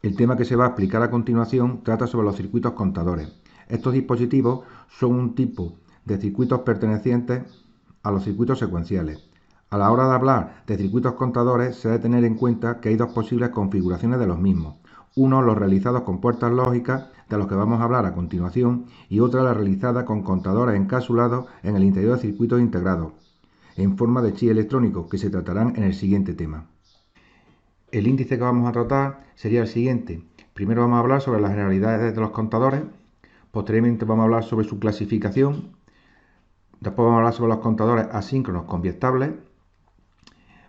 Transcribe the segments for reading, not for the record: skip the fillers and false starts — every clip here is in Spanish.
El tema que se va a explicar a continuación trata sobre los circuitos contadores. Estos dispositivos son un tipo de circuitos pertenecientes a los circuitos secuenciales. A la hora de hablar de circuitos contadores se debe tener en cuenta que hay dos posibles configuraciones de los mismos. Uno, los realizados con puertas lógicas, de los que vamos a hablar a continuación, y otra, la realizada con contadores encapsulados en el interior de circuitos integrados, en forma de chip electrónico, que se tratarán en el siguiente tema. El índice que vamos a tratar sería el siguiente. Primero vamos a hablar sobre las generalidades de los contadores, posteriormente vamos a hablar sobre su clasificación, después vamos a hablar sobre los contadores asíncronos con biestables,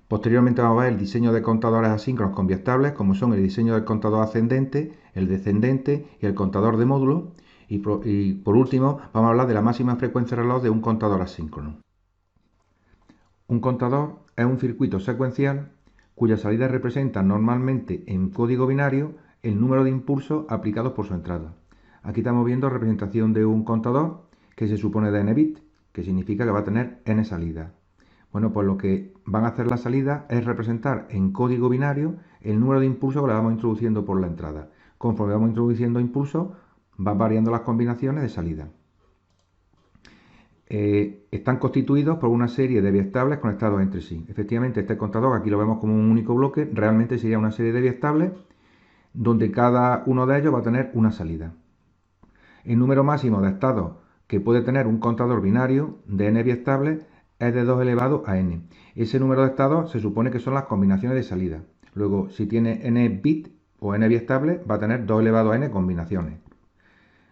posteriormente vamos a ver el diseño de contadores asíncronos con biestables, como son el diseño del contador ascendente, el descendente y el contador de módulo, y por último vamos a hablar de la máxima frecuencia de reloj de un contador asíncrono. Un contador es un circuito secuencial cuyas salidas representan normalmente en código binario el número de impulsos aplicados por su entrada. Aquí estamos viendo representación de un contador que se supone de n bits, que significa que va a tener n salidas. Bueno, pues lo que van a hacer las salidas es representar en código binario el número de impulsos que le vamos introduciendo por la entrada. Conforme vamos introduciendo impulsos, van variando las combinaciones de salida. Están constituidos por una serie de biestables conectados entre sí. Efectivamente, este contador, aquí lo vemos como un único bloque, realmente sería una serie de biestables donde cada uno de ellos va a tener una salida. El número máximo de estados que puede tener un contador binario de n biestables es de 2 elevado a n. Ese número de estados se supone que son las combinaciones de salida. Luego, si tiene n bits o n biestables, va a tener 2 elevado a n combinaciones.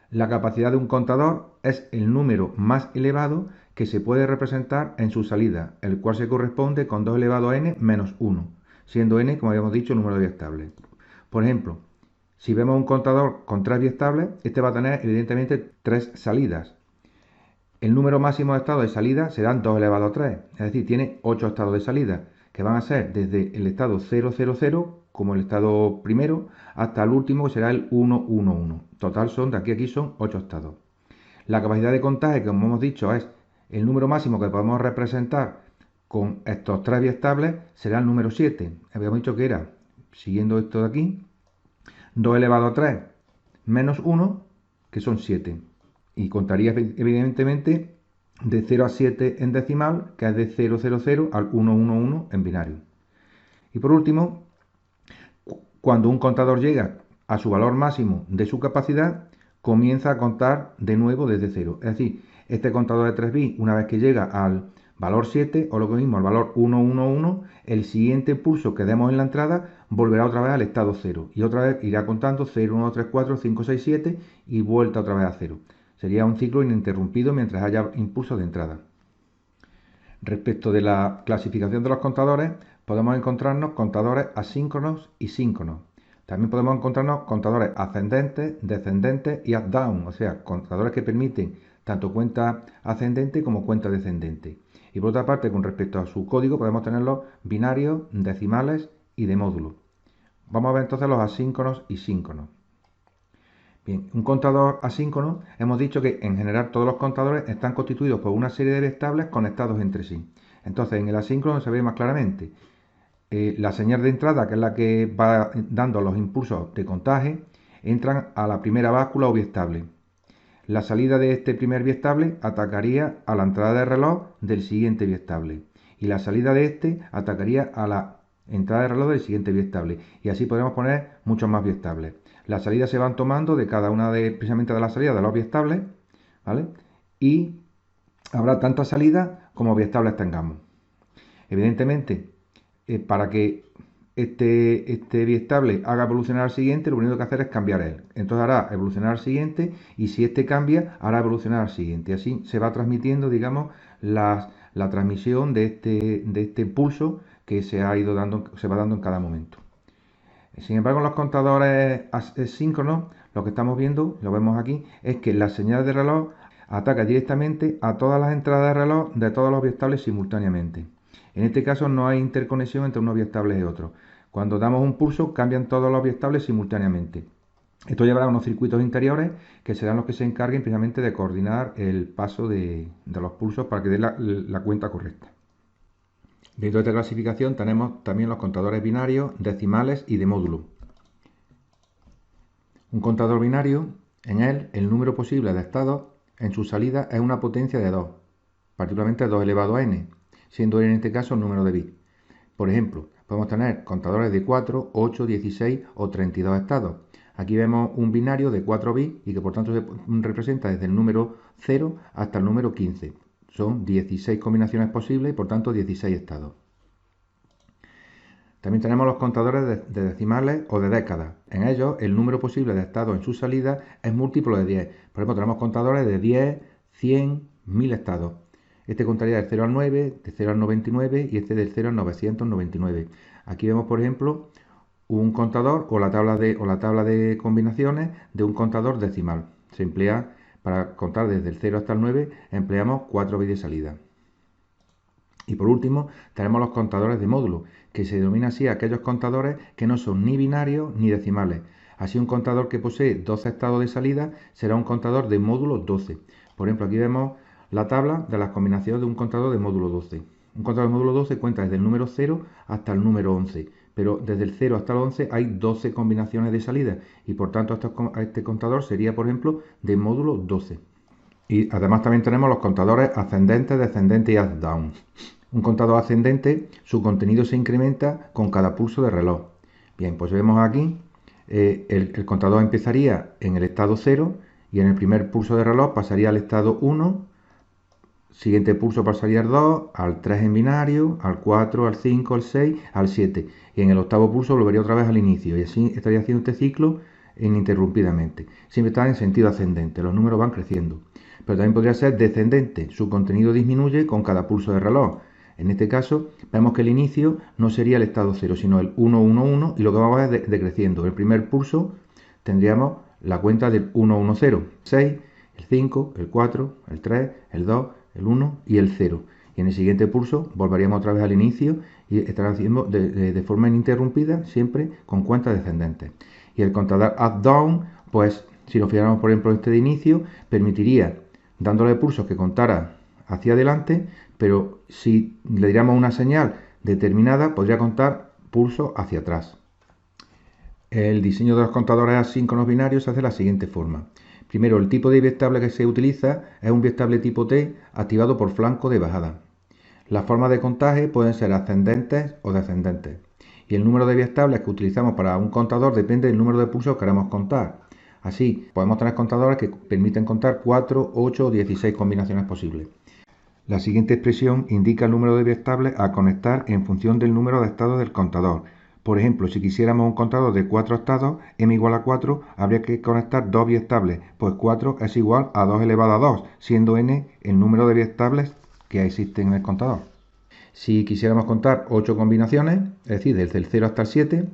La capacidad de un contador es el número más elevado que se puede representar en su salida, el cual se corresponde con 2 elevado a n menos 1, siendo n, como habíamos dicho, el número de biestables. Por ejemplo, si vemos un contador con 3 biestables, este va a tener evidentemente 3 salidas. El número máximo de estados de salida serán 2 elevado a 3, es decir, tiene 8 estados de salida, que van a ser desde el estado 000, como el estado primero, hasta el último, que será el 111. Total son, de aquí a aquí son 8 estados. La capacidad de contaje, que como hemos dicho, es el número máximo que podemos representar con estos 3 biestables, será el número 7. Habíamos dicho que era, siguiendo esto de aquí, 2 elevado a 3 menos 1, que son 7. Y contaría evidentemente de 0 a 7 en decimal, que es de 000 al 111 en binario. Y por último, cuando un contador llega a su valor máximo de su capacidad, comienza a contar de nuevo desde 0. Es decir, este contador de 3 bits, una vez que llega al valor 7, o lo mismo al valor 111, el siguiente pulso que demos en la entrada volverá otra vez al estado 0. Y otra vez irá contando 0, 1, 2, 3, 4, 5, 6, 7 y vuelta otra vez a 0. Sería un ciclo ininterrumpido mientras haya impulsos de entrada. Respecto de la clasificación de los contadores, podemos encontrarnos contadores asíncronos y síncronos. También podemos encontrarnos contadores ascendentes, descendentes y up-down, o sea, contadores que permiten tanto cuenta ascendente como cuenta descendente. Y por otra parte, con respecto a su código, podemos tenerlos binarios, decimales y de módulo. Vamos a ver entonces los asíncronos y síncronos. Bien, un contador asíncrono, hemos dicho que en general todos los contadores están constituidos por una serie de biestables conectados entre sí. Entonces, en el asíncrono se ve más claramente la señal de entrada, que es la que va dando los impulsos de contaje, entran a la primera báscula o biestable. La salida de este primer biestable atacaría a la entrada de reloj del siguiente biestable. Y la salida de este atacaría a la entrada de reloj del siguiente biestable. Y así podemos poner muchos más biestables. Las salidas se van tomando de cada una precisamente de las salidas de los biestables, ¿vale? Y habrá tantas salidas como biestables tengamos. Evidentemente, para que este biestable haga evolucionar al siguiente, lo único que hacer es cambiar él. Entonces hará evolucionar al siguiente y si este cambia, hará evolucionar al siguiente. Así se va transmitiendo, digamos, la transmisión de este pulso que se va dando en cada momento. Sin embargo, en los contadores síncronos, lo que estamos viendo, lo vemos aquí, es que la señal de reloj ataca directamente a todas las entradas de reloj de todos los biestables simultáneamente. En este caso no hay interconexión entre unos biestables y otros. Cuando damos un pulso, cambian todos los biestables simultáneamente. Esto llevará a unos circuitos interiores que serán los que se encarguen precisamente de coordinar el paso de los pulsos para que dé la cuenta correcta. Dentro de esta clasificación tenemos también los contadores binarios, decimales y de módulo. Un contador binario, en él, el número posible de estados en su salida es una potencia de 2, particularmente 2 elevado a n, siendo n en este caso el número de bits. Por ejemplo, podemos tener contadores de 4, 8, 16 o 32 estados. Aquí vemos un binario de 4 bits y que por tanto se representa desde el número 0 hasta el número 15. Son 16 combinaciones posibles y por tanto 16 estados. También tenemos los contadores de decimales o de décadas. En ellos, el número posible de estados en su salida es múltiplo de 10. Por ejemplo, tenemos contadores de 10, 100, 1000 estados. Este contaría del 0 al 9, de 0 al 99 y este del 0 al 999. Aquí vemos, por ejemplo, un contador o la tabla de combinaciones de un contador decimal. Se emplea para contar desde el 0 hasta el 9, empleamos 4 bits de salida. Y por último, tenemos los contadores de módulo, que se denomina así a aquellos contadores que no son ni binarios ni decimales. Así, un contador que posee 12 estados de salida será un contador de módulo 12. Por ejemplo, aquí vemos la tabla de las combinaciones de un contador de módulo 12. Un contador de módulo 12 cuenta desde el número 0 hasta el número 11, pero desde el 0 hasta el 11 hay 12 combinaciones de salida y por tanto este contador sería, por ejemplo, de módulo 12. Y además también tenemos los contadores ascendentes, descendentes y up-down. Un contador ascendente, su contenido se incrementa con cada pulso de reloj. Bien, pues vemos aquí, el contador empezaría en el estado 0 y en el primer pulso de reloj pasaría al estado 1, siguiente pulso pasaría al 2, al 3 en binario, al 4, al 5, al 6, al 7 y en el octavo pulso volvería otra vez al inicio y así estaría haciendo este ciclo ininterrumpidamente. Siempre está en sentido ascendente, los números van creciendo. Pero también podría ser descendente, su contenido disminuye con cada pulso de reloj. En este caso, vemos que el inicio no sería el estado 0, sino el 1, 1, 1, y lo que vamos a ver es decreciendo. En el primer pulso tendríamos la cuenta del 1, 1, 0, 6, el 5, el 4, el 3, el 2, el 1 y el 0. Y en el siguiente pulso volveríamos otra vez al inicio y estará haciendo de forma ininterrumpida, siempre con cuentas descendentes. Y el contador up-down, pues si nos fijáramos por ejemplo en este de inicio, permitiría, dándole pulsos que contara hacia adelante, pero si le diéramos una señal determinada, podría contar pulsos hacia atrás. El diseño de los contadores asíncronos binarios se hace de la siguiente forma. Primero, el tipo de biestable que se utiliza es un biestable tipo T activado por flanco de bajada. Las formas de contaje pueden ser ascendentes o descendentes. Y el número de biestables que utilizamos para un contador depende del número de pulsos que queramos contar. Así, podemos tener contadores que permiten contar 4, 8 o 16 combinaciones posibles. La siguiente expresión indica el número de biestables a conectar en función del número de estados del contador. Por ejemplo, si quisiéramos un contador de 4 estados, m igual a 4, habría que conectar 2 biestables, pues 4 es igual a 2 elevado a 2, siendo n el número de biestables que existen en el contador. Si quisiéramos contar 8 combinaciones, es decir, desde el 0 hasta el 7,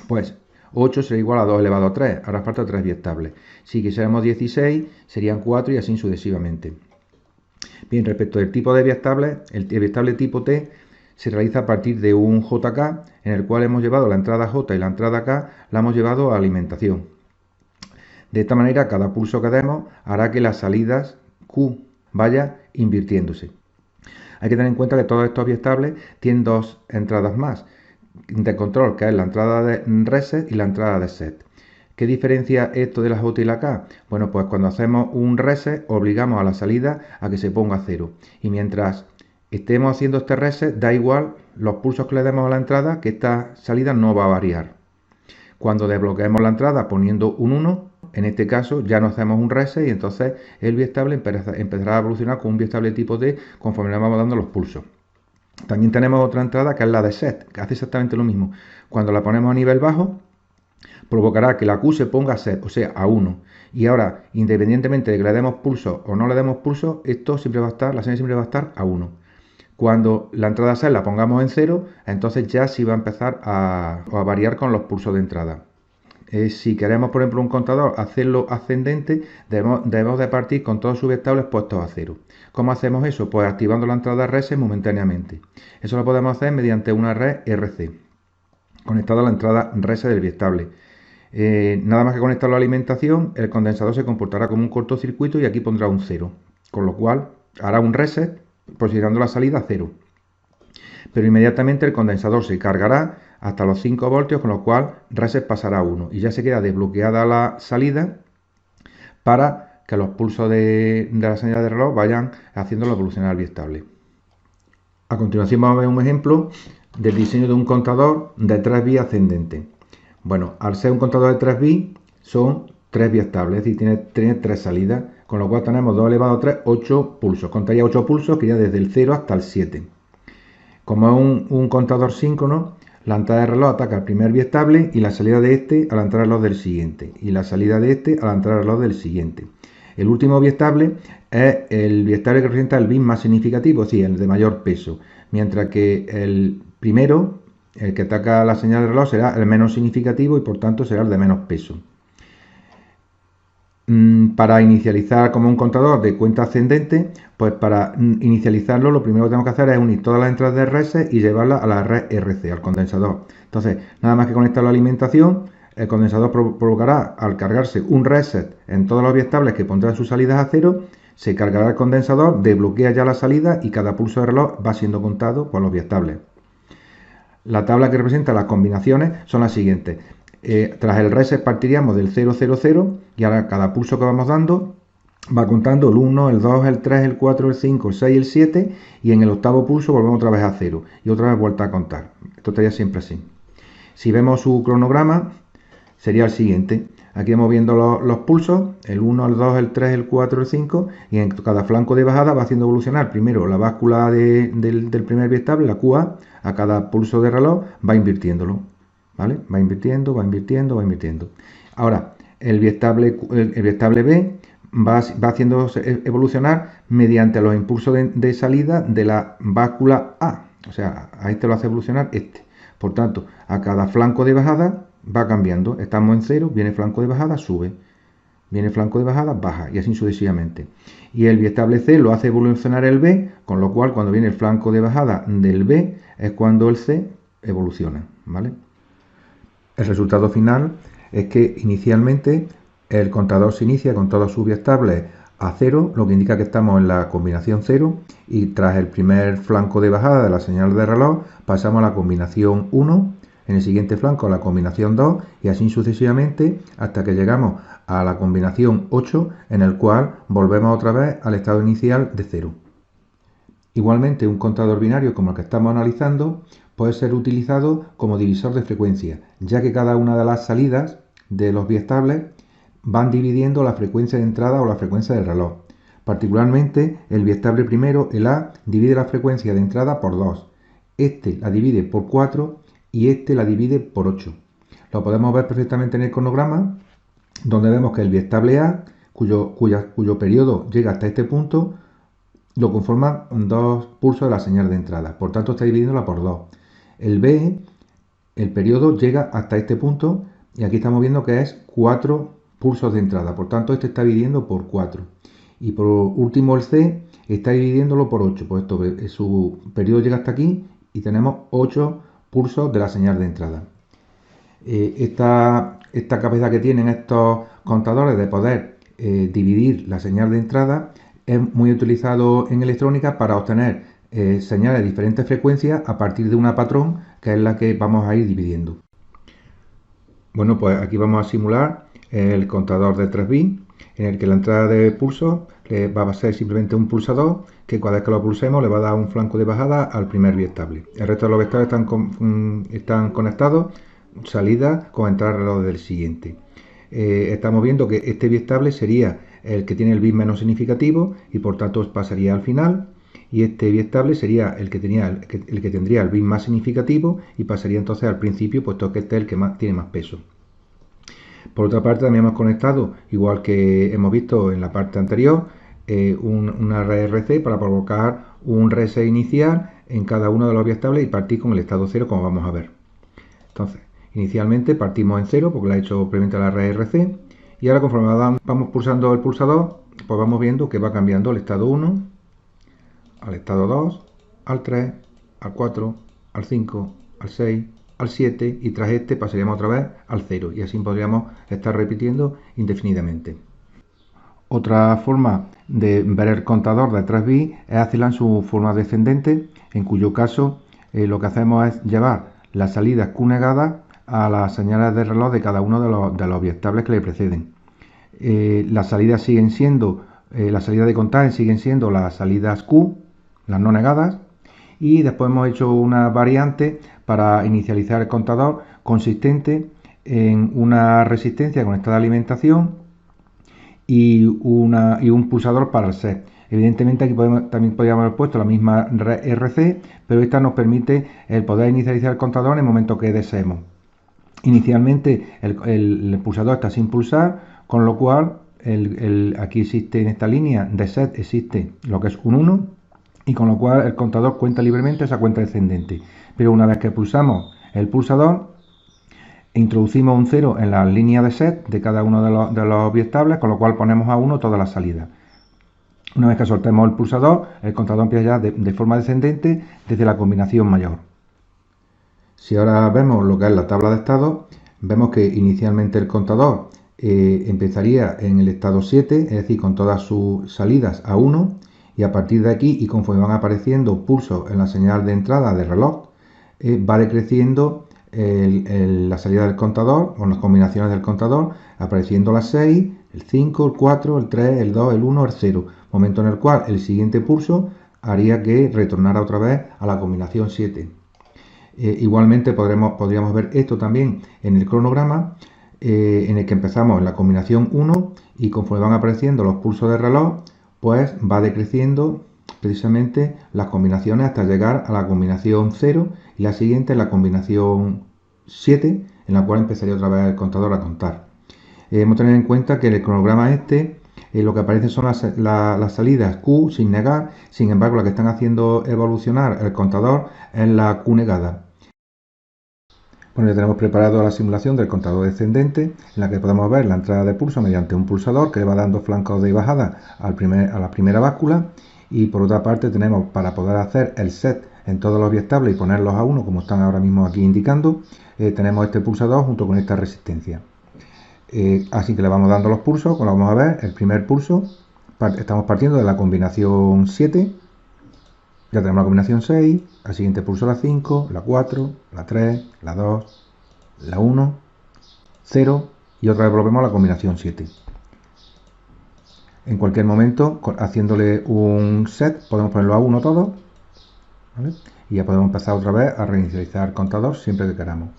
pues 8 sería igual a 2 elevado a 3, ahora falta 3 biestables. Si quisiéramos 16, serían 4 y así sucesivamente. Bien, respecto del tipo de biestables, el biestable tipo T se realiza a partir de un JK, en el cual hemos llevado la entrada J y la entrada K, la hemos llevado a alimentación. De esta manera, cada pulso que demos hará que las salidas Q vaya invirtiéndose. Hay que tener en cuenta que todos estos biestables tienen dos entradas más de control, que es la entrada de reset y la entrada de set. ¿Qué diferencia esto de la J y la K? Bueno, pues cuando hacemos un reset obligamos a la salida a que se ponga 0. Y mientras estemos haciendo este reset, da igual los pulsos que le demos a la entrada, que esta salida no va a variar. Cuando desbloqueemos la entrada poniendo un 1, en este caso ya no hacemos un reset y entonces el biestable empezará a evolucionar con un biestable tipo D conforme le vamos dando los pulsos. También tenemos otra entrada que es la de set, que hace exactamente lo mismo. Cuando la ponemos a nivel bajo, provocará que la Q se ponga a set, o sea, a 1. Y ahora, independientemente de que le demos pulso o no le demos pulso, esto siempre va a estar, la señal siempre va a estar a 1. Cuando la entrada set la pongamos en 0, entonces ya sí va a empezar a variar con los pulsos de entrada. Si queremos, por ejemplo, un contador hacerlo ascendente, debemos de partir con todos sus biestables puestos a 0. ¿Cómo hacemos eso? Pues activando la entrada reset momentáneamente. Eso lo podemos hacer mediante una red RC, conectada a la entrada reset del biestable. Nada más que conectarlo a la alimentación, el condensador se comportará como un cortocircuito y aquí pondrá un 0, con lo cual hará un reset posicionando la salida a 0. Pero inmediatamente el condensador se cargará hasta los 5 voltios, con lo cual reset pasará a 1 y ya se queda desbloqueada la salida para que los pulsos de la señal de reloj vayan haciéndolo evolucionar al biestable. A continuación vamos a ver un ejemplo del diseño de un contador de 3 vías ascendente. Bueno, al ser un contador de 3 vías son 3 biestables, es decir, tiene 3 salidas, con lo cual tenemos 2 elevado a 3, 8 pulsos. Contaría 8 pulsos que iría desde el 0 hasta el 7. Como es un contador síncrono, la entrada de reloj ataca al primer biestable y la salida de este a la entrada de reloj del siguiente, y la salida de este a la entrada de reloj del siguiente. El último biestable es el biestable que representa el bit más significativo, es decir, el de mayor peso, mientras que el primero, el que ataca la señal de reloj, será el menos significativo y por tanto será el de menos peso. Para inicializar como un contador de cuenta ascendente, pues para inicializarlo lo primero que tenemos que hacer es unir todas las entradas de reset y llevarlas a la red RC, al condensador. Entonces, nada más que conectar la alimentación, el condensador provocará, al cargarse un reset en todos los biestables que pondrán sus salidas a 0, se cargará el condensador, desbloquea ya la salida y cada pulso de reloj va siendo contado por los biestables. La tabla que representa las combinaciones son las siguientes. Tras el reset partiríamos del 000 y ahora cada pulso que vamos dando va contando el 1, el 2, el 3, el 4, el 5, el 6, el 7 y en el octavo pulso volvemos otra vez a 0 y otra vez vuelta a contar. Esto estaría siempre así. Si vemos su cronograma sería el siguiente. Aquí vamos viendo los pulsos, el 1, el 2, el 3, el 4, el 5 y en cada flanco de bajada va haciendo evolucionar primero la báscula del primer biestable, la QA, a cada pulso de reloj va invirtiéndolo. ¿Vale? Va invirtiendo, va invirtiendo, va invirtiendo. Ahora, el biestable B va haciendo evolucionar mediante los impulsos de salida de la báscula A. O sea, a este lo hace evolucionar este. Por tanto, a cada flanco de bajada va cambiando. Estamos en 0, viene flanco de bajada, sube. Viene flanco de bajada, baja, y así sucesivamente. Y el biestable C lo hace evolucionar el B, con lo cual cuando viene el flanco de bajada del B es cuando el C evoluciona. ¿Vale? El resultado final es que inicialmente el contador se inicia con todos sus biestables a 0, lo que indica que estamos en la combinación 0 y tras el primer flanco de bajada de la señal de reloj pasamos a la combinación 1, en el siguiente flanco a la combinación 2 y así sucesivamente hasta que llegamos a la combinación 8 en el cual volvemos otra vez al estado inicial de 0. Igualmente un contador binario como el que estamos analizando puede ser utilizado como divisor de frecuencia, ya que cada una de las salidas de los biestables van dividiendo la frecuencia de entrada o la frecuencia del reloj. Particularmente, el biestable primero, el A, divide la frecuencia de entrada por 2. Este la divide por 4 y este la divide por 8. Lo podemos ver perfectamente en el cronograma, donde vemos que el biestable A, cuyo periodo llega hasta este punto, lo conforman 2 pulsos de la señal de entrada. Por tanto, está dividiéndola por 2. El B, el periodo llega hasta este punto y aquí estamos viendo que es 4 pulsos de entrada. Por tanto, este está dividiendo por 4. Y por último el C está dividiéndolo por 8. Pues esto, su periodo llega hasta aquí y tenemos 8 pulsos de la señal de entrada. Esta capacidad que tienen estos contadores de poder dividir la señal de entrada es muy utilizado en electrónica para obtener señales de diferentes frecuencias a partir de una patrón que es la que vamos a ir dividiendo. Bueno, pues aquí vamos a simular el contador de 3 bits en el que la entrada de pulso va a ser simplemente un pulsador que cada vez que lo pulsemos le va a dar un flanco de bajada al primer biestable. El resto de los biestables están conectados, salida con entrada reloj del siguiente. Estamos viendo que este biestable sería el que tiene el bit menos significativo y por tanto pasaría al final, y este biestable sería el que tendría el bit más significativo y pasaría entonces al principio, puesto que este es el que tiene más peso. Por otra parte, también hemos conectado, igual que hemos visto en la parte anterior, una red RC para provocar un reset inicial en cada uno de los biestables y partir con el estado 0, como vamos a ver. Entonces, inicialmente partimos en 0 porque lo ha hecho previamente la red RC y ahora conforme vamos pulsando el pulsador, pues vamos viendo que va cambiando el estado 1, al estado 2, al 3, al 4, al 5, al 6, al 7 y tras este pasaríamos otra vez al 0 y así podríamos estar repitiendo indefinidamente. Otra forma de ver el contador de 3 bits es hacerla en su forma descendente, en cuyo caso lo que hacemos es llevar las salidas Q negadas a las señales de reloj de cada uno de los biestables que le preceden. Las salidas siguen siendo, las salidas de contagio siguen siendo las salidas Q, las no negadas, y después hemos hecho una variante para inicializar el contador consistente en una resistencia conectada a alimentación y un pulsador para el set. Evidentemente aquí también podríamos haber puesto la misma RC, pero esta nos permite el poder inicializar el contador en el momento que deseemos. Inicialmente el pulsador está sin pulsar, con lo cual aquí existe en esta línea de set existe lo que es un 1, y con lo cual el contador cuenta libremente esa cuenta descendente. Pero una vez que pulsamos el pulsador, introducimos un 0 en la línea de set de cada uno de los biestables, con lo cual ponemos a 1 todas las salidas. Una vez que soltemos el pulsador, el contador empieza ya de forma descendente desde la combinación mayor. Si ahora vemos lo que es la tabla de estado, vemos que inicialmente el contador empezaría en el estado 7, es decir, con todas sus salidas a 1, y a partir de aquí, y conforme van apareciendo pulsos en la señal de entrada del reloj, va decreciendo la salida del contador, o las combinaciones del contador, apareciendo las 6, el 5, el 4, el 3, el 2, el 1, el 0, momento en el cual el siguiente pulso haría que retornara otra vez a la combinación 7. Igualmente podríamos ver esto también en el cronograma, en el que empezamos en la combinación 1 y conforme van apareciendo los pulsos de reloj, pues va decreciendo precisamente las combinaciones hasta llegar a la combinación 0 y la siguiente, la combinación 7, en la cual empezaría otra vez el contador a contar. Debemos tener en cuenta que en el cronograma lo que aparece son las salidas Q sin negar, sin embargo la que están haciendo evolucionar el contador es la Q negada. Bueno, ya tenemos preparado la simulación del contador descendente, en la que podemos ver la entrada de pulso mediante un pulsador que le va dando flancos de bajada a la primera báscula, y por otra parte tenemos, para poder hacer el set en todos los biestables y ponerlos a 1 como están ahora mismo aquí indicando, tenemos este pulsador junto con esta resistencia. Así que le vamos dando los pulsos, como vamos a ver, el primer pulso, estamos partiendo de la combinación 7, ya tenemos la combinación 6, al siguiente pulso la 5, la 4, la 3, la 2, la 1, 0, y otra vez volvemos a la combinación 7. En cualquier momento, haciéndole un set, podemos ponerlo a 1 todo, ¿vale? Y ya podemos empezar otra vez a reinicializar el contador siempre que queramos.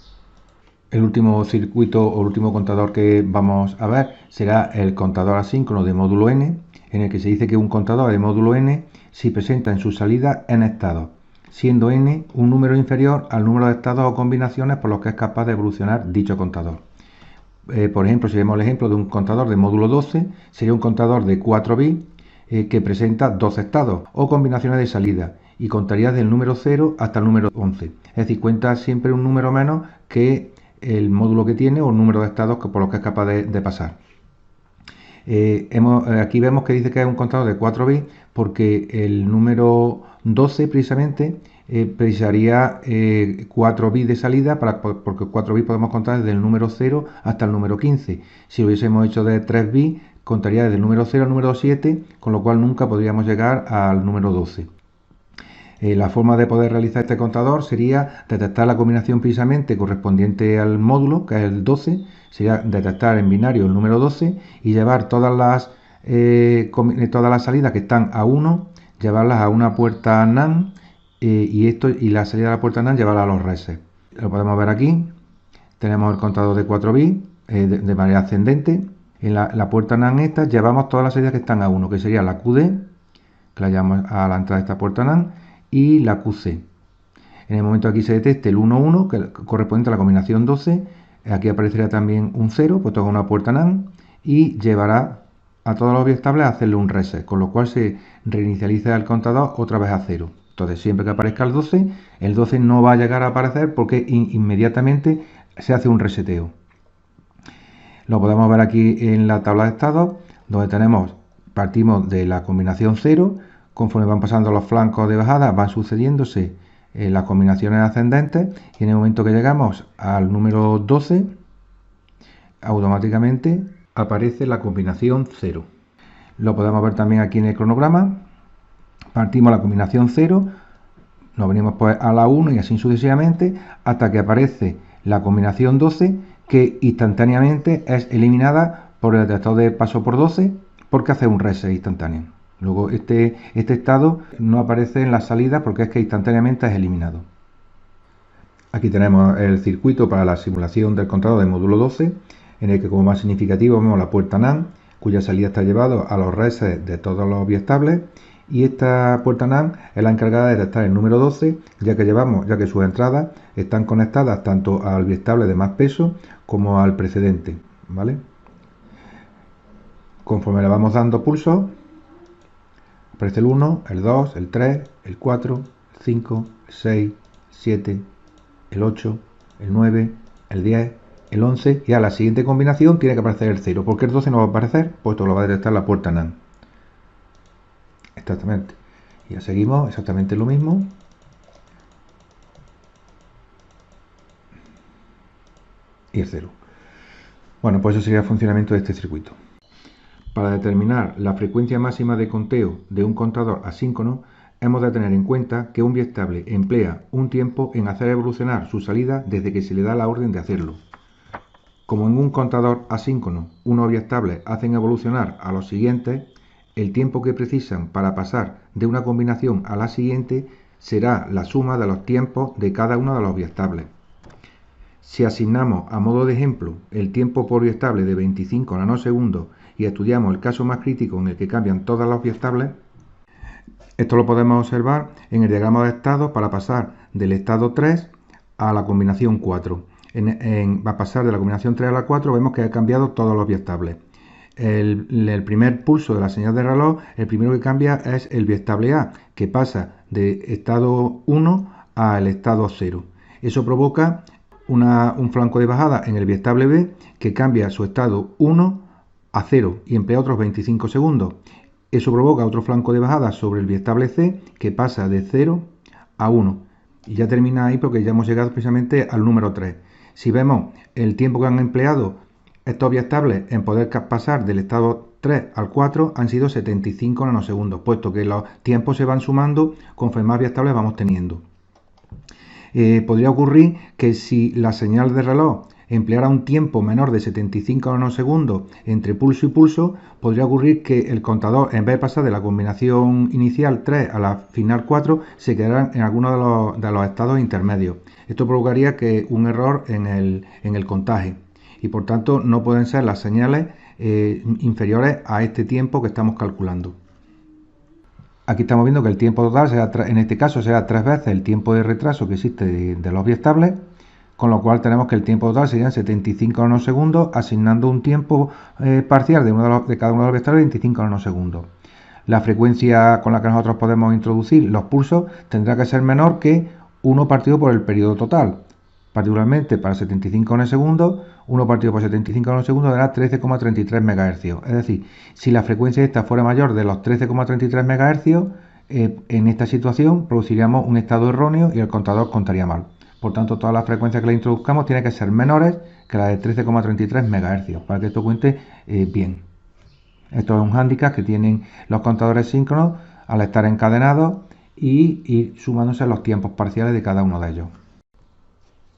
El último circuito o el último contador que vamos a ver será el contador asíncrono de módulo n, en el que se dice que un contador de módulo n si presenta en su salida n estados, siendo n un número inferior al número de estados o combinaciones por los que es capaz de evolucionar dicho contador. Por ejemplo, si vemos el ejemplo de un contador de módulo 12, sería un contador de 4 bits que presenta 12 estados o combinaciones de salida, y contaría del número 0 hasta el número 11. Es decir, cuenta siempre un número menos que el módulo que tiene o el número de estados por los que es capaz de pasar. Aquí vemos que dice que es un contador de 4 bits porque el número 12 precisamente precisaría 4 bits de salida, porque 4 bits podemos contar desde el número 0 hasta el número 15. Si lo hubiésemos hecho de 3 bits, contaría desde el número 0 al número 7, con lo cual nunca podríamos llegar al número 12. La forma de poder realizar este contador sería detectar la combinación precisamente correspondiente al módulo, que es el 12, sería detectar en binario el número 12 y llevar todas las salidas que están a 1, llevarlas a una puerta NAND, y la salida de la puerta NAND llevarla a los resets. Lo podemos ver aquí, tenemos el contador de 4 bits de manera ascendente. En la puerta NAND esta llevamos todas las salidas que están a 1, que sería la QD, que la llevamos a la entrada de esta puerta NAND, y la QC. En el momento que aquí se detecte el 1,1, que corresponde a la combinación 12, aquí aparecerá también un 0, puesto que es una puerta NAND, y llevará a todos los biestables a hacerle un reset, con lo cual se reinicializa el contador otra vez a 0. Entonces, siempre que aparezca el 12 no va a llegar a aparecer porque inmediatamente se hace un reseteo. Lo podemos ver aquí en la tabla de estados, donde partimos de la combinación 0, conforme van pasando los flancos de bajada van sucediéndose las combinaciones ascendentes, y en el momento que llegamos al número 12 automáticamente aparece la combinación 0. Lo podemos ver también aquí en el cronograma. Partimos la combinación 0, Nos venimos pues a la 1 y así sucesivamente hasta que aparece la combinación 12, que instantáneamente es eliminada por el detector de paso por 12 porque hace un reset instantáneo. Luego este estado no aparece en la salida porque es que instantáneamente es eliminado. Aquí tenemos el circuito para la simulación del contador de módulo 12, en el que como más significativo vemos la puerta NAND, cuya salida está llevada a los resets de todos los biestables, y esta puerta NAND es la encargada de detectar el número 12, ya que sus entradas están conectadas tanto al biestable de más peso como al precedente, ¿vale? Conforme le vamos dando pulsos, aparece el 1, el 2, el 3, el 4, el 5, el 6, el 7, el 8, el 9, el 10, el 11 y a la siguiente combinación tiene que aparecer el 0. ¿Por qué el 12 no va a aparecer? Pues esto lo va a detectar la puerta NAND. Exactamente. Y ya seguimos exactamente lo mismo. Y el 0. Bueno, pues eso sería el funcionamiento de este circuito. Para determinar la frecuencia máxima de conteo de un contador asíncrono, hemos de tener en cuenta que un biestable emplea un tiempo en hacer evolucionar su salida desde que se le da la orden de hacerlo. Como en un contador asíncrono unos biestables hacen evolucionar a los siguientes, el tiempo que precisan para pasar de una combinación a la siguiente será la suma de los tiempos de cada uno de los biestables. Si asignamos a modo de ejemplo el tiempo por biestable de 25 nanosegundos y estudiamos el caso más crítico en el que cambian todos los biestables, esto lo podemos observar en el diagrama de estados para pasar del estado 3 a la combinación 4. Va a pasar de la combinación 3 a la 4, vemos que ha cambiado todos los biestables. El primer pulso de la señal de reloj, el primero que cambia es el biestable A, que pasa de estado 1 al estado 0. Eso provoca un flanco de bajada en el biestable B, que cambia su estado 1 a 0 y emplea otros 25 segundos. Eso provoca otro flanco de bajada sobre el biestable C, que pasa de 0 a 1. Y ya termina ahí porque ya hemos llegado precisamente al número 3. Si vemos el tiempo que han empleado estos biestables en poder pasar del estado 3 al 4 han sido 75 nanosegundos, puesto que los tiempos se van sumando conforme más biestables vamos teniendo. Podría ocurrir que si la señal de reloj empleara un tiempo menor de 75 nanosegundos entre pulso y pulso, podría ocurrir que el contador, en vez de pasar de la combinación inicial 3 a la final 4, se quedara en alguno de los estados intermedios. Esto provocaría que un error en el contaje y por tanto no pueden ser las señales inferiores a este tiempo que estamos calculando. Aquí estamos viendo que el tiempo total en este caso será 3 veces el tiempo de retraso que existe de los biestables, con lo cual tenemos que el tiempo total serían 75 nanosegundos, asignando un tiempo parcial de cada uno de los biestables 25 nanosegundos. La frecuencia con la que nosotros podemos introducir los pulsos tendrá que ser menor que 1 partido por el periodo total. Particularmente para 75 nanosegundos, 1 partido por 75 nanosegundos dará 13,33 MHz. Es decir, si la frecuencia esta fuera mayor de los 13,33 MHz, en esta situación produciríamos un estado erróneo y el contador contaría mal. Por tanto, todas las frecuencias que le introduzcamos tienen que ser menores que las de 13,33 MHz para que esto cuente bien. Esto es un hándicap que tienen los contadores síncronos al estar encadenados y ir sumándose los tiempos parciales de cada uno de ellos.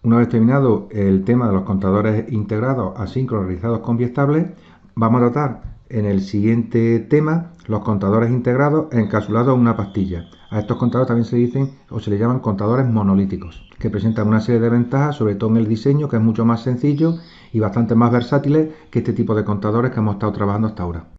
Una vez terminado el tema de los contadores integrados asíncronos realizados con biestables, vamos a tratar en el siguiente tema los contadores integrados encapsulados en una pastilla. A estos contadores también se dicen o se les llaman contadores monolíticos, que presentan una serie de ventajas, sobre todo en el diseño, que es mucho más sencillo y bastante más versátiles que este tipo de contadores que hemos estado trabajando hasta ahora.